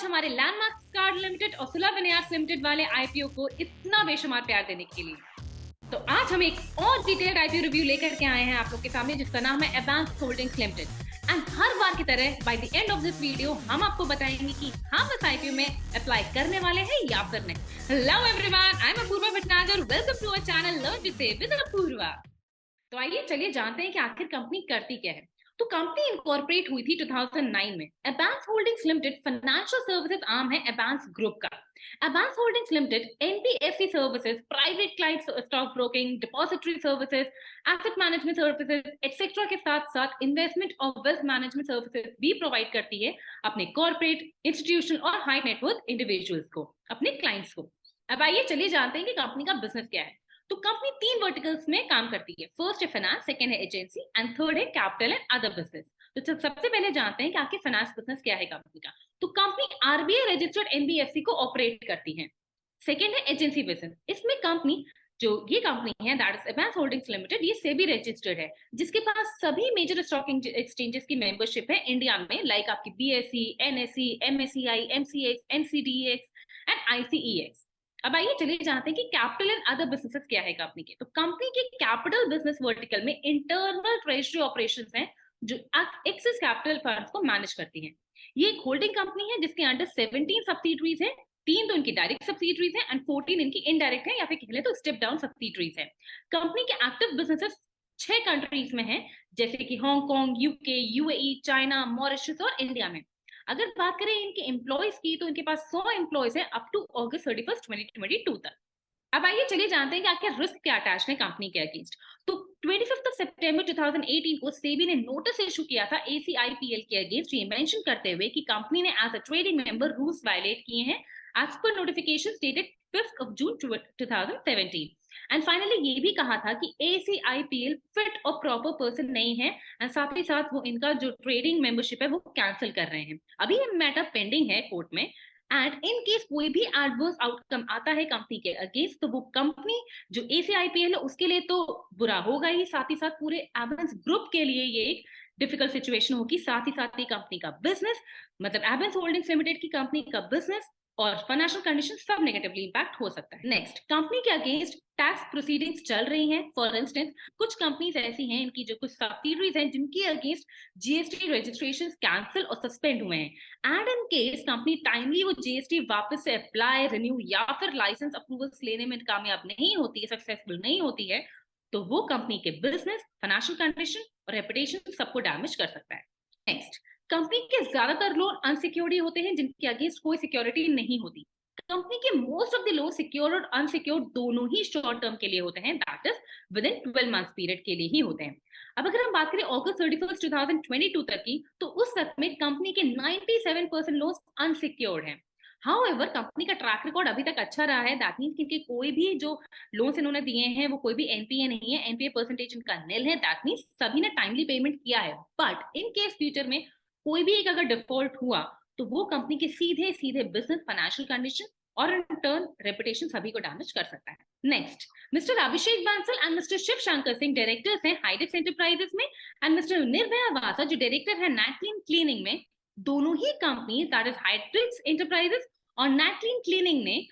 Much हमारे landmark card limited और सुलभ विन्यास लिमिटेड वाले आईपीओ को इतना बेशुमार प्यार देने के लिए। तो आज हम एक और डिटेल्ड आईपीओ रिव्यू लेकर के आए हैं आप लोग के सामने, जिसका नाम है एडवांस होल्डिंग्स लिमिटेड। एंड हर बार की तरह by the end of this video हम आपको बताएंगे कि हम इस आईपीओ में अप्लाई करने वाले हैं या फिर नहीं। Hello everyone, I am Apoorva Bhatnagar, welcome to our channel learn to save with Apoorva. तो आइए चलिए जानते हैं कि आखिर कंपनी करती क्या है। तो कंपनी इनकॉर्पोरेट हुई थी 2009 में। Advance holdings limited financial services arm है एडवांस ग्रुप का। Advance holdings limited NBFC services, private client stock broking, depository services, asset management services etcetera के साथ साथ इन्वेस्टमेंट और वेल्थ मैनेजमेंट सर्विसेज भी प्रोवाइड करती है अपने कॉर्पोरेट, इंस्टीट्यूशनल और हाई नेटवर्थ इंडिविजुअल्स को, अपने क्लाइंट्स को। अब आइए चलिए जानते हैं कि कंपनी का बिजनेस क्या है। तो कंपनी 3 वर्टिकल्स में काम करती है। फर्स्ट है फाइनेंस, सेकंड है एजेंसी एंड थर्ड है कैपिटल एंड अदर बिजनेस। तो सबसे पहले जानते हैं कि आखिर फाइनेंस बिजनेस क्या है कंपनी का। तो कंपनी आरबीआई रजिस्टर्ड एनबीएफसी को ऑपरेट करती है। सेकंड है एजेंसी बिजनेस। इसमें कंपनी जो ये कंपनी है that is advance holdings limited, ये सेबी रजिस्टर्ड है, जिसके पास सभी मेजर स्टॉक एक्सचेंजेस की मेंबरशिप है इंडिया में, लाइक आपकी BSE, NSE, MSCI, MCX, NCDEX and ICEX. अब आइए चलिए जानते हैं कि कैपिटल एंड अदर बिजनेसेस क्या है कंपनी के। तो कंपनी के कैपिटल बिजनेस वर्टिकल में इंटरनल ट्रेजरी ऑपरेशंस हैं जो एक्सेस कैपिटल फंड्स को मैनेज करती हैं। ये एक होल्डिंग कंपनी है जिसके अंडर 17 सब्सिडरीज है। 3 तो इनकी डायरेक्ट सब्सिडरीज है एंड 14 इनकी इनडायरेक्ट है या फिर कहले तो स्टेप डाउन सब्सिडरीज है। कंपनी के एक्टिव बिजनेसेस 6 कंट्रीज में है, जैसे कि Hong Kong, UK, UAE, China, Mauritius और इंडिया में। अगर बात करें इनके एम्प्लॉयज की, तो इनके पास 100 एम्प्लॉयज है अप टू अगस्त 31, 2022 तक। अब आइए चलिए जानते हैं कि आखिर रिस्क क्या अटैच है कंपनी के अगेंस्ट। तो 25 सितंबर 2018 को सेबी ने नोटिस इशू किया था एसीआईपीएल के अगेंस्ट, ये मेंशन करते हुए कि कंपनी ने as a trading member rules violate किए हैं as per notification dated 5 June 2017। And finally ये भी कहा था कि एसीआईपीएल फिट और प्रॉपर पर्सन नहीं है एंड साथ ही साथ वो इनका जो ट्रेडिंग मेंबरशिप है वो कैंसिल कर रहे हैं। अभी ये मैटर पेंडिंग है कोर्ट में एंड इन केस कोई भी एडवर्स आउटकम आता है कंपनी के अगेंस्ट, तो वो कंपनी जो एसीआईपीएल है उसके लिए तो बुरा होगा ही, साथ ही साथ पूरे एवेंस ग्रुप के लिए ये एक डिफिकल्ट सिचुएशन होगी। साथ ही कंपनी का बिजनेस, मतलब एवेंस होल्डिंग्स लिमिटेड की कंपनी का बिजनेस और फाइनेंशियल कंडीशन सब नेगेटिवली इंपैक्ट हो सकता है। नेक्स्ट, कंपनी के अगेंस्ट टैक्स प्रोसीडिंग्स चल रही हैं। फॉर इंस्टेंस कुछ कंपनीज ऐसी हैं, इनकी जो कुछ सब्सिडरीज हैं जिनके अगेंस्ट जीएसटी रजिस्ट्रेशन कैंसिल और सस्पेंड हुए हैं। And in case company timely वो जीएसटी वापस से अप्लाई, रिन्यू या फिर लाइसेंस अप्रूवल्स लेने में कामयाब नहीं होती है, सक्सेसफुल नहीं होती है, तो वो कंपनी के बिजनेस, फाइनेंशियल कंडीशन और रेपुटेशन सबको डैमेज कर सकता है। नेक्स्ट, कंपनी के ज्यादातर लोन अनसिक्योर्ड होते हैं जिनके अगेंस्ट कोई सिक्योरिटी नहीं होती। कंपनी के most of the loan secured और अनसिक्योर्ड दोनों ही शॉर्ट टर्म के लिए होते हैं, that is with in 12 months period के लिए ही होते हैं। अब अगर हम बात करें अगस्त 31, 2022 तक की, तो उस तक में कंपनी के 97% लोन अनसिक्योर्ड हैं। हाउएवर कंपनी का ट्रैक रिकॉर्ड अभी तक अच्छा रहा है, दैट मींस कि कोई भी जो लोन्स इन्होंने दिए हैं वो कोई भी एनपीए नहीं है, एनपीए परसेंटेज इनका निल है, दैट मींस सभी ने टाइमली पेमेंट किया है। बट इन केस फ्यूचर में कोई भी एक अगर डिफॉल्ट हुआ तो वो कंपनी के सीधे सीधे बिजनेस, फाइनेंशियल कंडीशन और इन टर्न रेपुटेशन सभी को डैमेज कर सकता है। Next, mister Abhishek Bansal and mister Shiv Shankar Singh directors हैं हाइडेक्स एंटरप्राइजेस में एंड मिस्टर निर्भया वासा जो डायरेक्टर है नैटक्लीन क्लीनिंग में। दोनों ही company that is Hydex enterprises और नैटक्लीन क्लीनिंग ने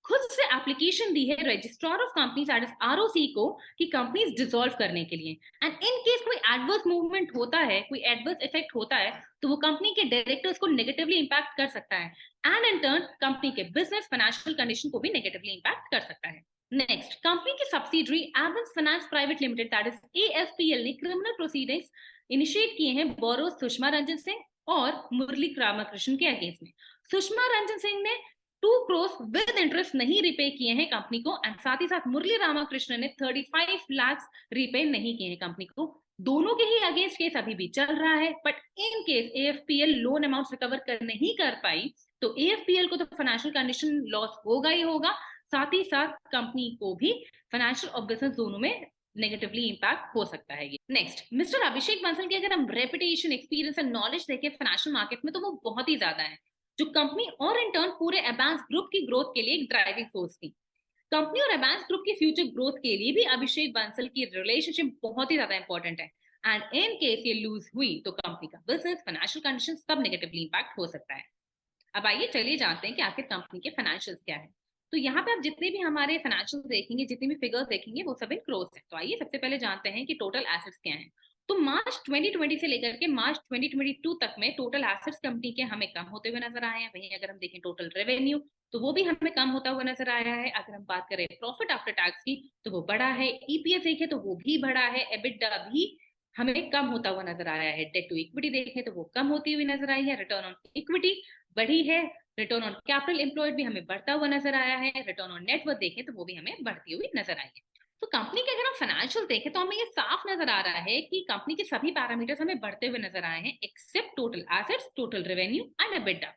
खुद से एप्लीकेशन दी है registrar of companies that is ROC को कि कंपनीज डिसॉल्व करने के लिए। एंड इन केस कोई एडवर्स मूवमेंट होता है, कोई एडवर्स इफेक्ट होता है, तो वो कंपनी के डायरेक्टर्स को नेगेटिवली इंपैक्ट कर सकता है एंड इन टर्न कंपनी के बिजनेस, फाइनेंशियल कंडीशन को भी नेगेटिवली इंपैक्ट कर सकता है। नेक्स्ट, कंपनी की subsidiary Avance finance private limited that is AFPL ने क्रिमिनल प्रोसीडिंग्स इनिशिएट किए हैं बोरो सुषमा रंजन सिंह और मुरली रामाकृष्णन के अगेंस्ट में। सुषमा रंजन सिंह ने 2 करोड़ विद इंटरेस्ट नहीं रिपे किए हैं कंपनी को एंड साथ ही साथ मुरली रामाकृष्णन ने 35 लाख रिपे नहीं किए हैं कंपनी को। दोनों के ही अगेंस्ट केस अभी भी चल रहा है, but in case AFPL loan amount recover कर नहीं कर पाई तो एएफपीएल को तो फाइनेंशियल कंडीशन लॉस होगा ही होगा, साथ ही साथ कंपनी को भी फाइनेंशियल और बिजनेस दोनों में नेगेटिवली इंपैक्ट हो सकता है। नेक्स्ट, मिस्टर अभिषेक बंसल की अगर हम रेपुटेशन, एक्सपीरियंस एंड नॉलेज देखें फाइनेंशियल मार्केट में, तो वो बहुत ही ज्यादा है, जो कंपनी और इन टर्न पूरे एडवांस ग्रुप की ग्रोथ के लिए एक ड्राइविंग फोर्स थी। कंपनी और एडवांस ग्रुप की फ्यूचर ग्रोथ के लिए भी अभिषेक बंसल की रिलेशनशिप बहुत ही ज्यादा इंपॉर्टेंट है एंड इन केस ये लूज हुई तो कंपनी का बिजनेस, फाइनेंशियल कंडीशन सब नेगेटिवली इंपैक्ट हो सकता है। अब आइए चलिए जानते हैं कि आखिर कंपनी के फाइनेंशियल्स क्या है। तो यहाँ पे आप जितने भी हमारे फाइनेंशियल्स देखेंगे, जितने भी फिगर्स देखेंगे, वो सब इन क्रोर्स है। तो आइए सबसे पहले जानते हैं कि टोटल एसेट्स क्या हैं। तो मार्च 2020 से लेकर के मार्च 2022 तक में टोटल एसेट्स कंपनी के हमें कम होते हुए नजर आए हैं। वहीं अगर हम देखें टोटल रेवेन्यू, तो वो भी हमें कम होता हुआ नजर आया है। अगर हम बात करें प्रॉफिट आफ्टर टैक्स की, तो वो बढ़ा है। ईपीएस देखें तो वो भी बढ़ा है। एबिटडा भी हमें कम होता हुआ नजर आया है। डेट टू इक्विटी देखें तो वो कम होती हुई नजर आई है। रिटर्न ऑन इक्विटी बढ़ी है। रिटर्न ऑन कैपिटल एम्प्लॉयड भी हमें बढ़ता हुआ नजर आया है। रिटर्न ऑन नेटवर्थ देखें तो वो भी हमें बढ़ती हुई नजर आई है। तो कंपनी के अगर हम फाइनेंशियल देखें तो हमें ये साफ नजर आ रहा है कि कंपनी के सभी पैरामीटर्स हमें बढ़ते हुए नजर आए हैं, except total assets, total revenue and EBITDA.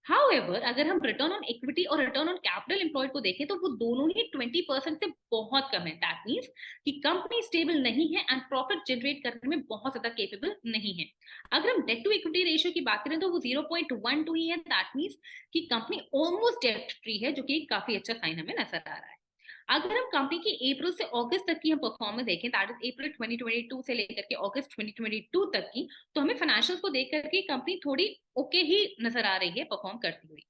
However अगर हम रिटर्न ऑन इक्विटी और रिटर्न ऑन कैपिटल एम्प्लॉयड को देखें तो वो दोनों ही 20% से बहुत कम है। दैट मींस कि कंपनी स्टेबल नहीं है एंड प्रॉफिट जनरेट करने में बहुत ज्यादा केपेबल नहीं है। अगर हम डेट टू इक्विटी रेशियो की बात करें तो वो 0.12 ही है। दैट मींस कि कंपनी ऑलमोस्ट डेट फ्री है, जो कि काफी अच्छा साइन हमें नजर आ रहा है। अगर हम कंपनी की अप्रैल से अगस्त तक की हम परफॉर्मेंस देखें, दैट इज अप्रैल 2022 से लेकर के अगस्त 2022 तक की, तो हमें फाइनेंशियल्स को देख करके कंपनी थोड़ी ओके ही नजर आ रही है परफॉर्म करती हुई।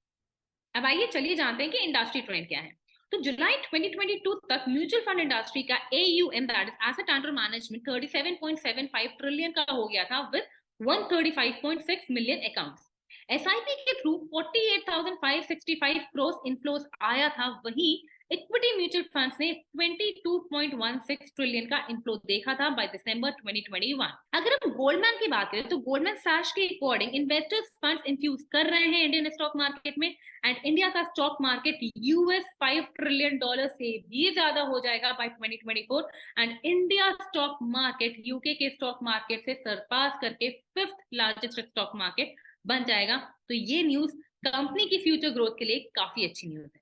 अब आइए चलिए जानते हैं कि इंडस्ट्री ट्रेंड क्या है। तो जुलाई 2022 तक म्यूचुअल फंड इंडस्ट्री का AUM, that is asset under management, 37.75 trillion का हो गया था विद 135.6 मिलियन अकाउंट्स। एसआईपी के थ्रू 48,565 करोड़ इनफ्लोज आया था। वहीं इक्विटी म्यूचुअल फंड्स ने 22.16 ट्रिलियन का इनफ्लो देखा था बाय दिसंबर 2021। अगर हम गोल्डमैन की बात करें तो गोल्डमैन सैच के अकॉर्डिंग इन्वेस्टर्स फंड्स इन्फ्यूज कर रहे हैं इंडियन स्टॉक मार्केट में एंड इंडिया का स्टॉक मार्केट US $5 ट्रिलियन से भी ज्यादा हो जाएगा by 2024 and India stock market UK के स्टॉक मार्केट से सरपास करके 5th लार्जेस्ट स्टॉक मार्केट बन जाएगा। तो ये न्यूज कंपनी की फ्यूचर ग्रोथ के लिए काफी अच्छी न्यूज है।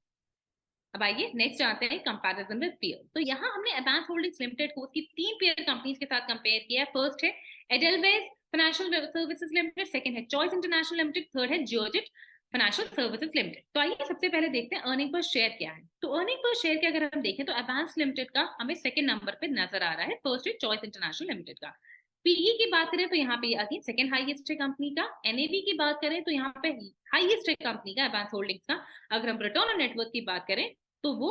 अब आइए नेक्स्ट जानते हैं कंपैरिजन विद पेयर। तो यहाँ हमने एडवांस होल्डिंग्स लिमिटेड को उसकी 3 पेयर कंपनीज के साथ कंपेयर किया है। फर्स्ट है एडेलवेज फाइनेंशियल सर्विसेज लिमिटेड, सेकंड है चॉइस इंटरनेशनल लिमिटेड, थर्ड है जियोजिट फाइनेंशियल सर्विसेज लिमिटेड। तो आइए सबसे पहले देखते हैं अर्निंग पर शेयर क्या है। तो अर्निंग पर शेयर के अगर हम देखें तो एडवांस लिमिटेड का हमें सेकंड नंबर पे नजर आ रहा है। फर्स्ट है चॉइस इंटरनेशनल लिमिटेड का। पीई की बात करें तो यहाँ पे अगेन सेकंड हाईएस्ट है कंपनी का। एनएवी की बात करें तो यहाँ पे हाईएस्ट है कंपनी का एडवांस होल्डिंग्स का। अगर हम रिटर्न ऑन नेटवर्थ की बात करें तो वो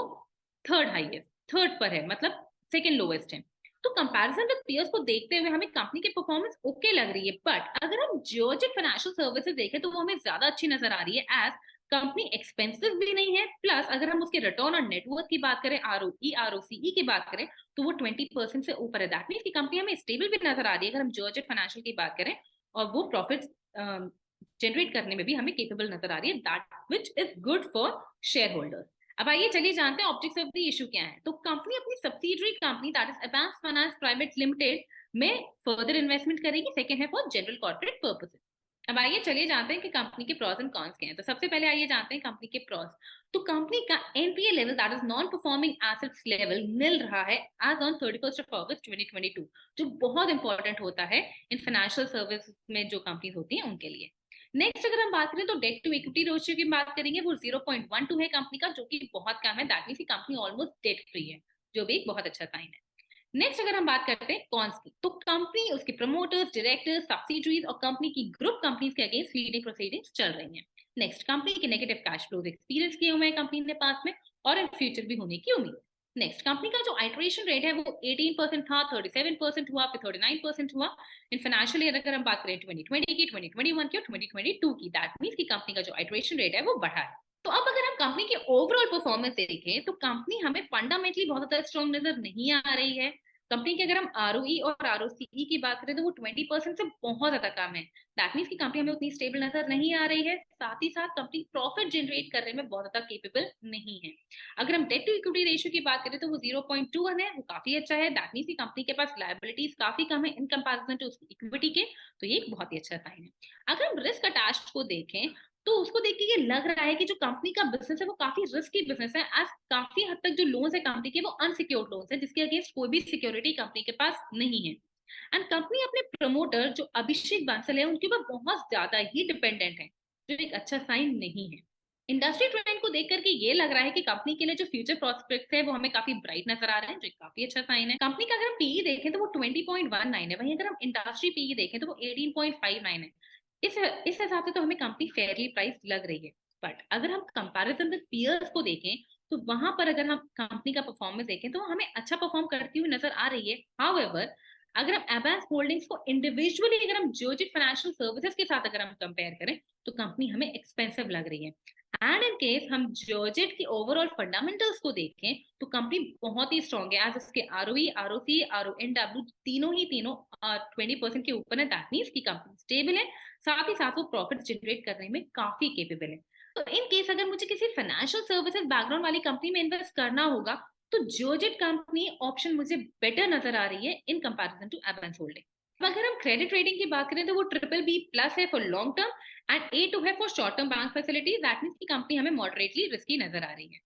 थर्ड हाईएस्ट, थर्ड पर है, मतलब सेकंड लोएस्ट है। तो कंपैरिजन विद पीयर्स को देखते हुए हमें कंपनी की परफॉर्मेंस ओके लग रही है। बट अगर हम जियोजिट फाइनेंशियल सर्विसेज देखें तो वो हमें ज्यादा अच्छी नजर आ रही है। एज कंपनी एक्सपेंसिव भी नहीं है, प्लस अगर हम उसके रिटर्न ऑन नेटवर्थ की बात करें, ROE ROCE की बात करें, तो वो 20% से ऊपर है। दैट मीन्स की कंपनी हमें स्टेबल भी नजर आ रही है अगर हम जियोजिट फाइनेंशियल की बात करें, और वो प्रॉफिट जनरेट करने में भी हमें केपेबल नजर आ रही है। That which is good for share holders. अब आइए चलिए जानते हैं ऑब्जेक्ट्स ऑफ द इशू क्या है। तो कंपनी अपनी subsidiary company that is advance finance private limited में फर्दर इन्वेस्टमेंट करेगी। सेकंड है फॉर जनरल कॉर्पोरेट पर्पसेस। अब आइए चलिए जानते हैं कि कंपनी के प्रॉस एंड कॉन्स क्या हैं। तो सबसे पहले आइए जानते हैं कंपनी के प्रॉस। तो कंपनी का NPA level that is non performing assets level मिल रहा है as on 31st of August 2022, जो बहुत इंपॉर्टेंट होता है इन फाइनेंशियल सर्विस में जो कंपनीज होती हैं उनके लिए। नेक्स्ट अगर हम बात करें तो डेट टू इक्विटी रेशियो की बात करेंगे, वो 0.12 है कंपनी का, जो कि बहुत कम है। That means company almost debt free है, जो भी एक बहुत अच्छा साइन है। नेक्स्ट अगर हम बात करते हैं कॉन्स की, तो कंपनी, उसके प्रमोटर्स, डायरेक्टर्स, सब्सिडरीज और कंपनी की ग्रुप कंपनीज के अगेंस्ट लीडिंग प्रोसीडिंग्स चल रही हैं। नेक्स्ट, कंपनी के नेगेटिव कैश फ्लोज एक्सपीरियंस किए हुए हैं कंपनी ने पास में, और इन फ्यूचर भी होने की उम्मीद है। नेक्स्ट, कंपनी का जो आइटरेशन रेट है वो 18% था, 37% हुआ, फिर 39% हुआ। इन फाइनेंशियल ईयर अगर हम बात करें 2020 की, 2021 की और 2022 की, दैट मींस की कंपनी का जो आइटरेशन रेट है वो बढ़ा है। तो अब अगर हम कंपनी की ओवरऑल परफॉर्मेंस देखें तो कंपनी हमें फंडामेंटली बहुत ज्यादा स्ट्रॉन्ग नजर नहीं आ रही है। कंपनी की अगर हम ROE और ROCE की बात करें तो वो 20% से बहुत ज्यादा कम है। दैट मीन्स की कंपनी हमें उतनी स्टेबल नजर नहीं आ रही है। साथ ही साथ कंपनी प्रॉफिट जनरेट करने में बहुत ज्यादा केपेबल नहीं है। अगर हम डेट टू इक्विटी रेशियो की बात करें तो वो 0.21 है, वो काफी अच्छा है। दैट मीन्स की कंपनी के पास लायबिलिटीज काफी कम है इन कंपेरिजन टू उसकी इक्विटी के, तो ये एक बहुत ही अच्छा साइन है। अगर हम रिस्क अटैच्ड को देखें तो उसको देख के ये लग रहा है कि जो कंपनी का बिजनेस है वो काफी रिस्की बिजनेस है। आज काफी हद तक जो लोन्स है कंपनी के वो अनसिक्योर्ड लोन्स है, जिसके अगेंस्ट कोई भी सिक्योरिटी कंपनी के पास नहीं है। एंड कंपनी अपने प्रमोटर जो अभिषेक बांसल है उनके ऊपर बहुत ज्यादा ही डिपेंडेंट है, जो एक अच्छा साइन नहीं है। इंडस्ट्री ट्रेंड को देख करके ये लग रहा है कि कंपनी के लिए जो फ्यूचर प्रोस्पेक्ट है वो हमें काफी ब्राइट नजर आ रहे हैं, जो काफी अच्छा साइन है। कंपनी का अगर हम पीई देखें तो वो 20.19 है, वहीं अगर हम इंडस्ट्री पीई देखें तो वो 18.59 है। इस इस हिसाब से तो हमें कंपनी फेयरली प्राइस लग रही है। बट अगर हम कंपैरिजन विद पीयर्स को देखें, तो वहां पर अगर हम कंपनी का परफॉर्मेंस देखें तो हमें अच्छा परफॉर्म करती हुई नजर आ रही है। हाउएवर, अगर हम एडवांस होल्डिंग्स को इंडिविजुअली अगर हम जियोजित फाइनेंशियल सर्विसेज के साथ अगर हम कंपेयर करें, तो कंपनी हमें एक्सपेंसिव लग रही है। एंड इन केस हम जियोजिट की ओवरऑल फंडामेंटल्स को देखें, तो कंपनी बहुत ही स्ट्रॉन्ग है। आज उसके आरओई, आरओसी, आरओएनडब्ल्यू तीनों 20% के ऊपर है। दैट मीन्स की कंपनी स्टेबल है, साथ ही साथ वो प्रॉफिट जनरेट करने में काफी केपेबल है। तो इन केस अगर मुझे किसी फाइनेंशियल सर्विसेज बैकग्राउंड वाली कंपनी में इन्वेस्ट करना होगा, तो जियोजिट कंपनी ऑप्शन मुझे बेटर नजर आ रही है in comparison to advance holding. अगर हम क्रेडिट रेटिंग की बात करें, तो वो BBB+ है for long term and A2 है for short term bank facilities. That means की कंपनी हमें मॉडरेटली रिस्की नजर आ रही है।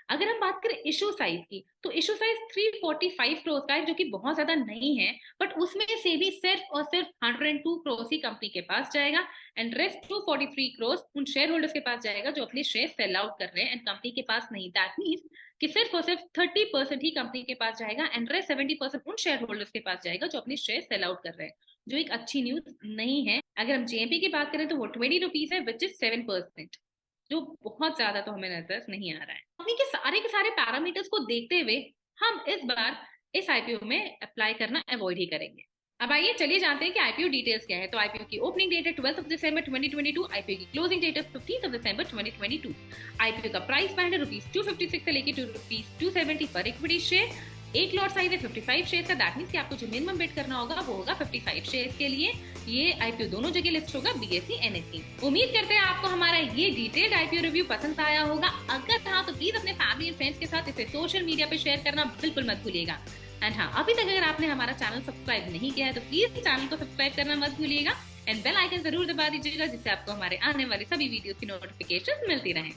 अगर हम बात करें इशू साइज की, तो इशू साइज 345 करोड़ का है, जो कि बहुत ज्यादा नहीं है। बट उसमें से भी सिर्फ और सिर्फ 102 करोड़ ही कंपनी के पास जाएगा, एंड रेस्ट 243 करोड़ उन शेयर होल्डर्स के पास जाएगा जो अपने शेयर सेल आउट कर रहे हैं, एंड कंपनी के पास नहीं। दैट मीन्स कि सिर्फ और सिर्फ 30% ही कंपनी के पास जाएगा, एंड रेस्ट 70% उन शेयर होल्डर्स के पास जाएगा जो अपने शेयर सेल आउट कर रहे हैं, जो एक अच्छी न्यूज नहीं है। अगर हम जेएमपी की बात करें, तो वो 20 रुपीज है, विच इज 7%, जो बहुत ज्यादा तो हमें नजर नहीं आ रहा है। कंपनी के सारे पैरामीटर्स को देखते हुए हम इस बार इस आईपीओ में अप्लाई करना अवॉइड ही करेंगे। अब आइए चलिए जानते हैं कि आईपीओ डिटेल्स क्या है। तो आईपीओ की ओपनिंग डेट है 12 दिसंबर 2022, आईपीओ की क्लोजिंग डेट है 15 दिसंबर 2022। आईपीओ का प्राइस बैंड है ₹256 से लेकर ₹270 पर इक्विटी शेयर। एक लॉट साइज है 55 शेयर का। दैट मींस कि आपको जो मिनिमम बिड करना होगा वो होगा 55 शेयर के लिए। ये आईपीओ दोनों जगह लिस्ट होगा, बीएसई एनएसई। उम्मीद करते हैं आपको हमारा ये डिटेल्ड आईपीओ रिव्यू पसंद आया होगा। अगर हाँ, तो प्लीज अपने फैमिली एंड फ्रेंड्स के साथ इसे सोशल मीडिया पे शेयर करना बिल्कुल मत भूलिएगा। एंड हाँ, अभी तक अगर आपने हमारा चैनल सब्सक्राइब नहीं किया है, तो प्लीज चैनल को सब्सक्राइब करना मत भूलिएगा, एंड बेल आइकन जरूर दबा दीजिएगा, जिससे आपको हमारे आने वाले सभी वीडियो की नोटिफिकेशन मिलती रहे।